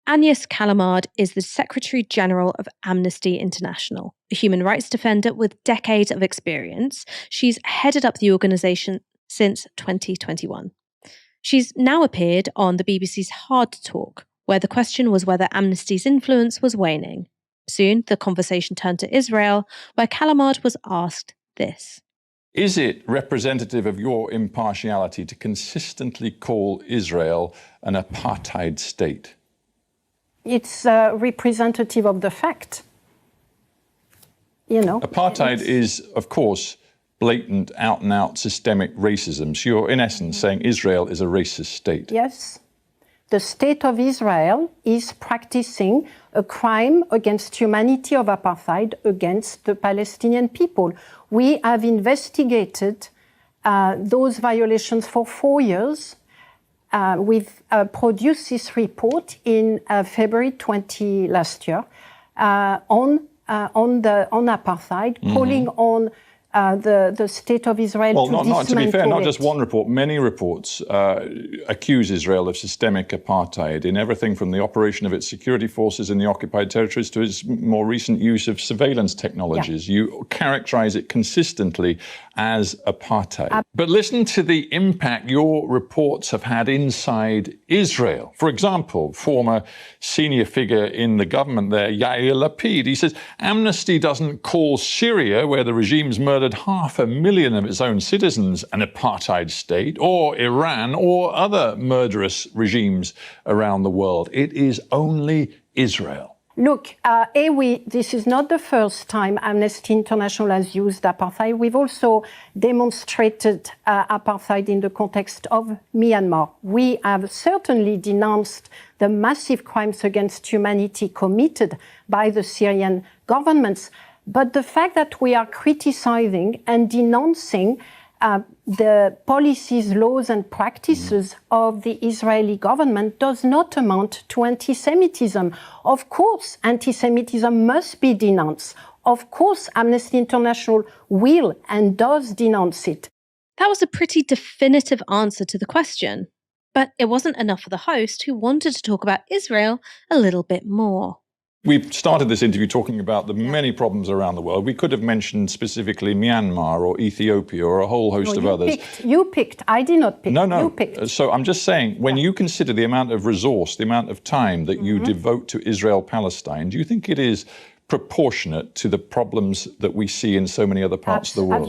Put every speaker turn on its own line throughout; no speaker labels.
Agnes Callamard is the Secretary General of Amnesty International, a human rights defender with decades of experience. She's headed up the organisation since 2021. She's now appeared on the BBC's Hard Talk, where the question was whether Amnesty's influence was waning. Soon, the conversation turned to Israel, where Callamard was asked this.
Is it representative of your impartiality to consistently call Israel an apartheid state?
It's representative of the fact.
Apartheid is, of course, blatant, out-and-out systemic racism. So you're, in essence, saying Israel is a racist state.
Yes. The state of Israel is practicing a crime against humanity of apartheid against the Palestinian people. We have investigated those violations for 4 years. We've produced this report in February 20 last year on apartheid, calling on the state of Israel to dismantle it.
Well, to be fair, not just one report. Many reports accuse Israel of systemic apartheid in everything from the operation of its security forces in the occupied territories to its more recent use of surveillance technologies. Yeah. You characterize it consistently as apartheid. But listen to the impact your reports have had inside Israel. For example, former senior figure in the government there, Yair Lapid, he says, Amnesty doesn't call Syria, where the regime's murdered 500,000 of its own citizens, an apartheid state, or Iran, or other murderous regimes around the world. It is only Israel.
Look, this is not the first time Amnesty International has used apartheid. We've also demonstrated apartheid in the context of Myanmar. We have certainly denounced the massive crimes against humanity committed by the Syrian governments. But the fact that we are criticizing and denouncing the policies, laws and practices of the Israeli government does not amount to anti-Semitism. Of course, anti-Semitism must be denounced. Of course, Amnesty International will and does denounce it.
That was a pretty definitive answer to the question. But it wasn't enough for the host, who wanted to talk about Israel a little bit more.
We've started this interview talking about the many problems around the world. We could have mentioned specifically Myanmar or Ethiopia or a whole host of others.
You picked. I did not pick.
No.
You picked.
So I'm just saying, when you consider the amount of resource, the amount of time that you devote to Israel-Palestine, do you think it is proportionate to the problems that we see in so many other parts of the world?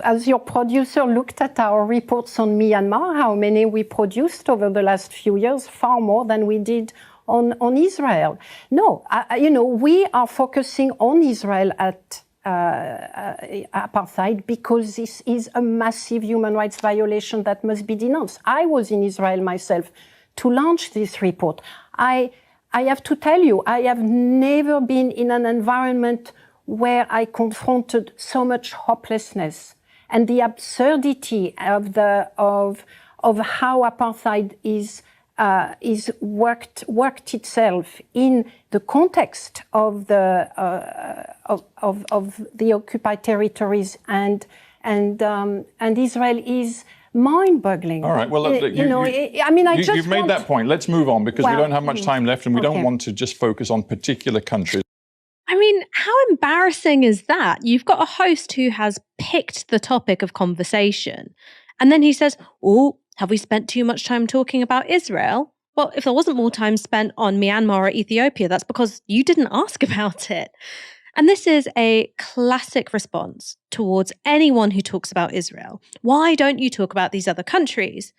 Has your producer looked at our reports on Myanmar? How many we produced over the last few years? Far more than we did on Israel. No, we are focusing on Israel at apartheid because this is a massive human rights violation that must be denounced. I was in Israel myself to launch this report. I have to tell you, I have never been in an environment where I confronted so much hopelessness and the absurdity of how apartheid is worked itself in the context of the occupied territories, and Israel is mind-boggling.
All right. Well, you've made that point. Let's move on because we don't have much time left, and we don't want to just focus on particular countries.
I mean, how embarrassing is that? You've got a host who has picked the topic of conversation, and then he says, "Oh, have we spent too much time talking about Israel?" Well, if there wasn't more time spent on Myanmar or Ethiopia, that's because you didn't ask about it. And this is a classic response towards anyone who talks about Israel. Why don't you talk about these other countries?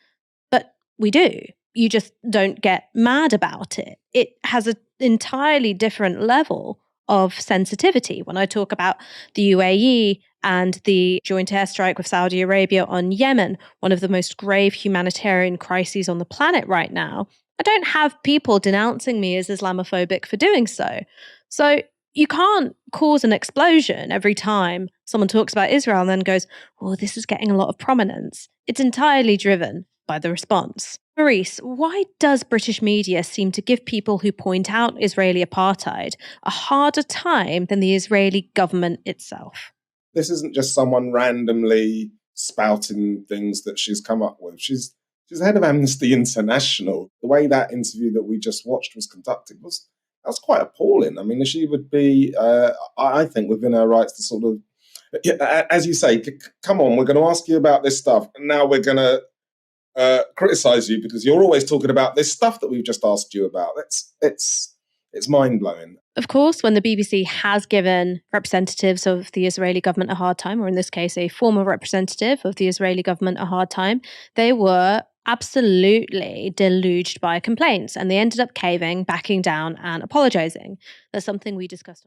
But we do. You just don't get mad about it. It has an entirely different level of sensitivity. When I talk about the UAE and the joint airstrike with Saudi Arabia on Yemen, one of the most grave humanitarian crises on the planet right now, I don't have people denouncing me as Islamophobic for doing so. So you can't cause an explosion every time someone talks about Israel and then goes, "Oh, this is getting a lot of prominence." It's entirely driven by the response. Maurice, why does British media seem to give people who point out Israeli apartheid a harder time than the Israeli government itself?
This isn't just someone randomly spouting things that she's come up with. She's She's the head of Amnesty International. The way that interview that we just watched was conducted that's quite appalling. I mean, she would be, I think, within her rights to sort of, as you say, come on, we're going to ask you about this stuff, and now we're going to criticize you because you're always talking about this stuff that we've just asked you about. It's mind-blowing.
Of course, when the BBC has given representatives of the Israeli government a hard time, or in this case, a former representative of the Israeli government a hard time, they were absolutely deluged by complaints and they ended up caving, backing down, and apologizing. That's something we discussed.